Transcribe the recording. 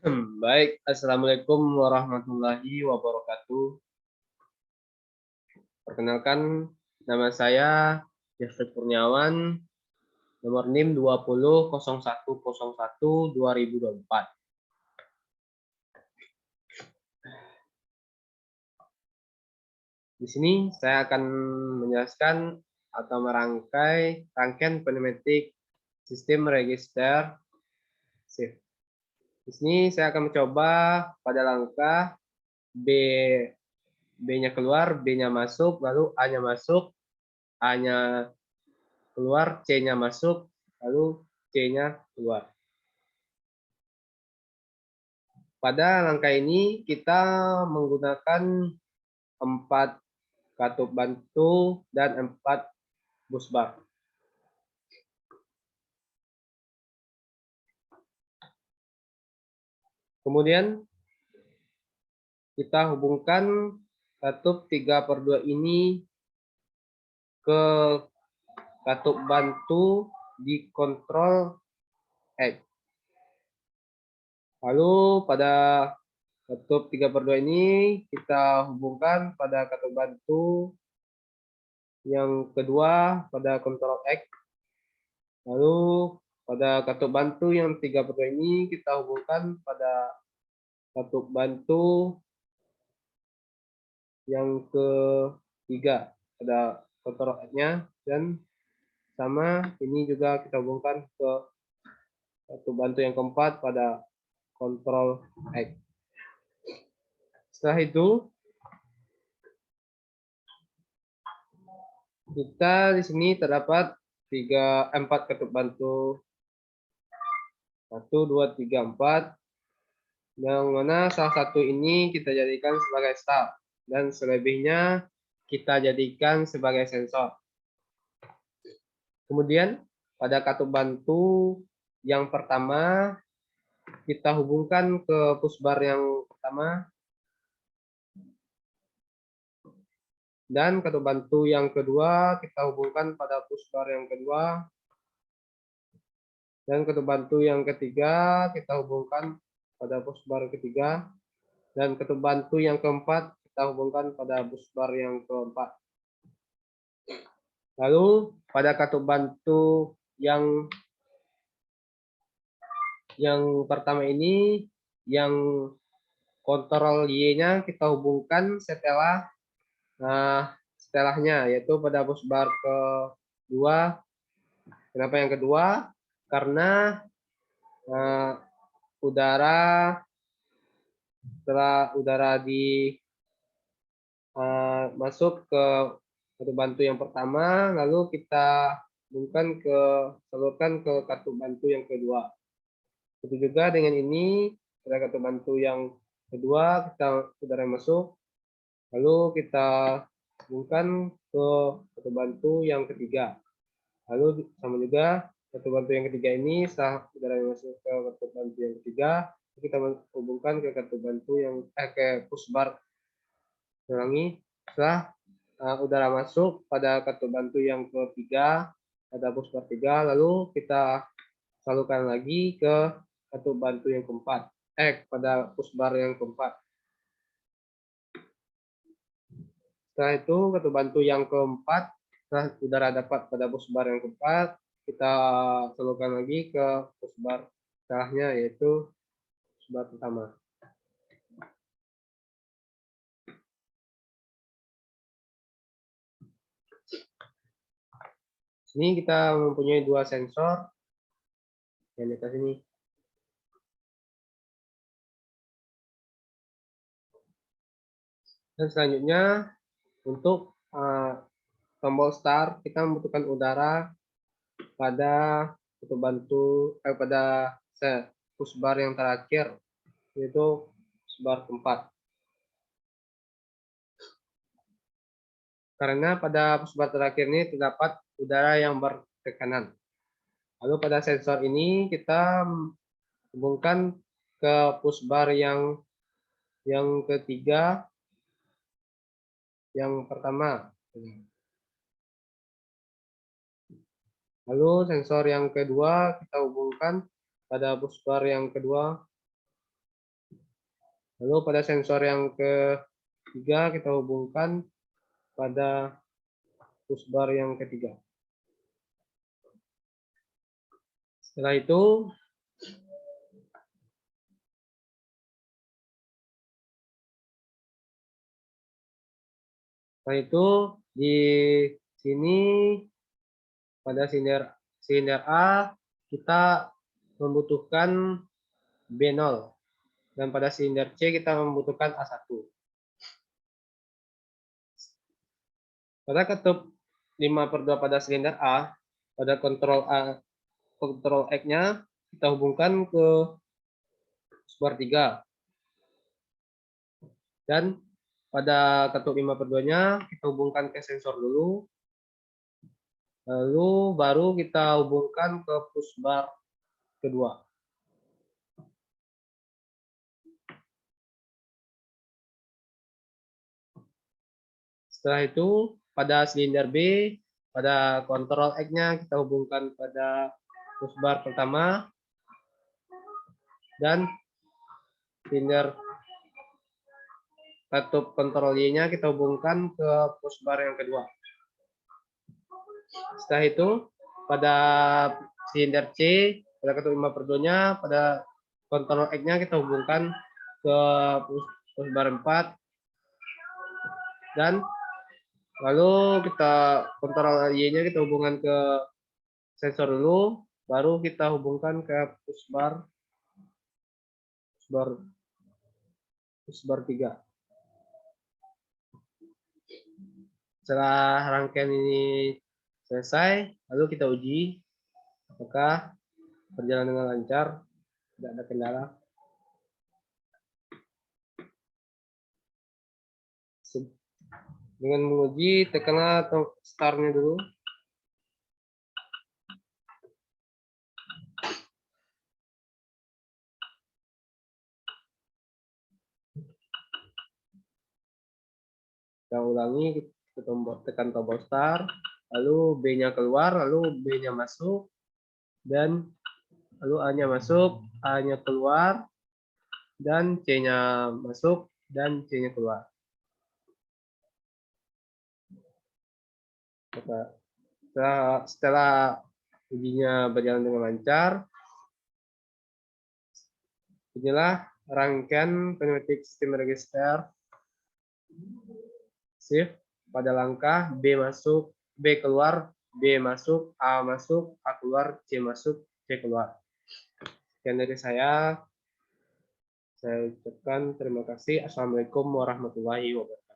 Baik, Assalamualaikum warahmatullahi wabarakatuh. Perkenalkan, nama saya Jeffrey Kurniawan, nomor NIM 2001012024. Di sini saya akan menjelaskan atau merangkai rangkaian kinematik sistem register shift. Di sini saya akan mencoba pada langkah B, B-nya keluar, B-nya masuk, lalu A-nya masuk, A-nya keluar, C-nya masuk, lalu C-nya keluar. Pada langkah ini kita menggunakan 4 katup bantu dan 4 bus bar. Kemudian kita hubungkan katup 3/2 ini ke katup bantu di kontrol X. Lalu pada katup 3/2 ini kita hubungkan pada katup bantu yang kedua pada kontrol X. Lalu pada katup bantu yang 3/2 ini kita hubungkan pada katup bantu yang ketiga pada kontrol X-nya, dan sama ini juga kita hubungkan ke katup bantu yang keempat pada kontrol X. Setelah itu kita di sini terdapat 4 katup bantu, 1, 2, 3, 4, yang mana salah satu ini kita jadikan sebagai start dan selebihnya kita jadikan sebagai sensor. Kemudian pada katup bantu yang pertama kita hubungkan ke pusbar yang pertama, dan katup bantu yang kedua kita hubungkan pada pusbar yang kedua, dan katup bantu yang ketiga kita hubungkan pada pusbar ketiga, dan katup bantu yang keempat kita hubungkan pada pusbar yang keempat. Lalu pada katup bantu yang pertama ini, yang kontrol Y-nya kita hubungkan setelahnya, yaitu pada busbar kedua. Kenapa yang kedua? Karena setelah udara masuk ke katup bantu yang pertama, lalu kita salurkan ke katup bantu yang kedua. Begitu juga dengan ini, pada katup bantu yang kedua kita udara masuk, lalu kita hubungkan ke katup bantu yang ketiga. Lalu sama juga katup bantu yang ketiga ini setelah udara masuk ke katup bantu yang ketiga, kita hubungkan ke katup bantu yang ke pusbar. Ulangi, setelah udara masuk pada katup bantu yang ketiga, pada pusbar 3, lalu kita salurkan lagi ke katup bantu yang keempat, pada pusbar yang keempat. Setelah itu katup bantu yang keempat, setelah udara dapat pada pusbar yang keempat, kita salurkan lagi ke pusbar setelahnya, yaitu pusbar pertama. Sini kita mempunyai 2 sensor yang di atas ini. Dan selanjutnya untuk tombol start kita membutuhkan udara pada katup bantu pada pusbar yang terakhir, yaitu pusbar keempat. Karena pada pusbar terakhir ini terdapat udara yang bertekanan. Lalu pada sensor ini kita hubungkan ke pusbar yang ketiga, yang pertama. Lalu sensor yang kedua kita hubungkan pada pusbar yang kedua, Lalu pada sensor yang ketiga kita hubungkan pada pusbar yang ketiga. Setelah itu di sini pada silinder A kita membutuhkan B0 dan pada silinder C kita membutuhkan A1. Pada ketup 5/2 pada silinder A, pada kontrol X-nya kita hubungkan ke pusbar 3. Dan pada ketup 5/2-nya kita hubungkan ke sensor dulu. Lalu baru kita hubungkan ke pusbar kedua. Setelah itu pada silinder B, pada kontrol X-nya kita hubungkan pada pusbar pertama dan silinder ketup kontrol Y-nya kita hubungkan ke pusbar yang kedua. Setelah itu pada silinder C, pada ketup 5/2-nya, pada kontrol X-nya kita hubungkan ke pusbar 4 dan lalu kita kontrol Y-nya kita hubungkan ke sensor dulu, baru kita hubungkan ke pusbar 3. Setelah rangkaian ini selesai, lalu kita uji apakah berjalan dengan lancar, tidak ada kendala. Dengan menguji, tekanlah start-nya dulu. Kita ulangi, kita tekan tombol start, lalu B-nya keluar, lalu B-nya masuk, dan lalu A-nya masuk, A-nya keluar, dan C-nya masuk, dan C-nya keluar. Setelah ujinya berjalan dengan lancar, inilah rangkaian pneumatic steam register shift pada langkah B masuk, B keluar, B masuk, A masuk, A keluar, C masuk, C keluar. Sekian dari saya ucapkan terima kasih. Assalamualaikum warahmatullahi wabarakatuh.